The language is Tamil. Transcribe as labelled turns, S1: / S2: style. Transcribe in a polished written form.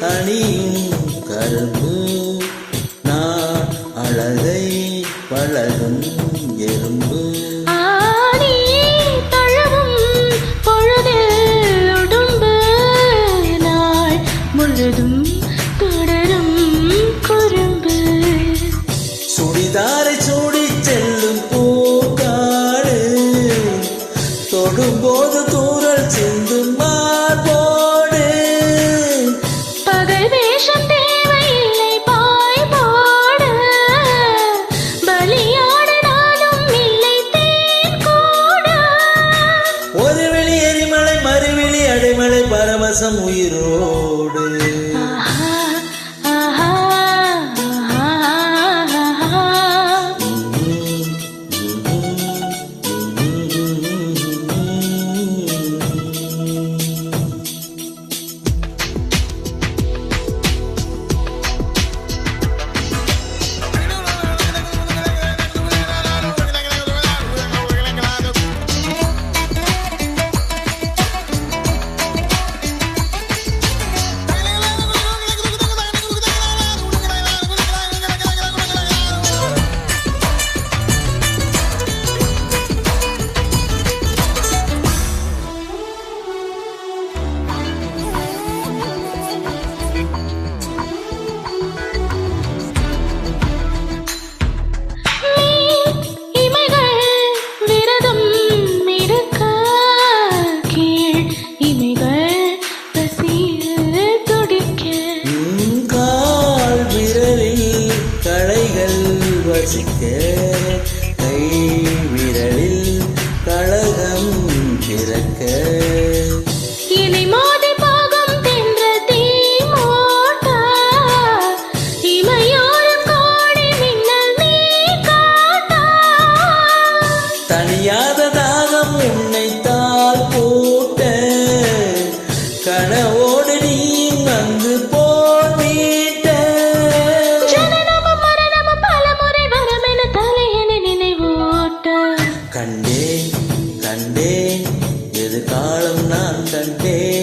S1: அணியும் கரும்பு நான் அழகை பழகும் எறும்பு
S2: தொடரும் குறும்பு
S1: சுடிதாரை சூடி செல்லும் பூக்காடு தொடும்போது தூரல் சிந்தும் மார்போடு
S2: பகல் வேஷம் தேவையில்லை பாய் போடு பலியாடு நானும் இல்லை தேன் கூட
S1: ஒரு விழி எரிமலை மறுவிழி அடைமலை பரவசம் உயிரோடு கை விரலில் கழகம் பிறக்க
S2: இனி மோதி போகும் தென்ற தீமோட்ட இமையோடு கோடி மின்னல் நீ காட்ட
S1: தனியாத தாகம் உன்னை தால் போட்ட கனவோடு நீ வந்து போல் மீட்ட கண்டேன் கண்டேன் எது காலம் நான் கண்டேன்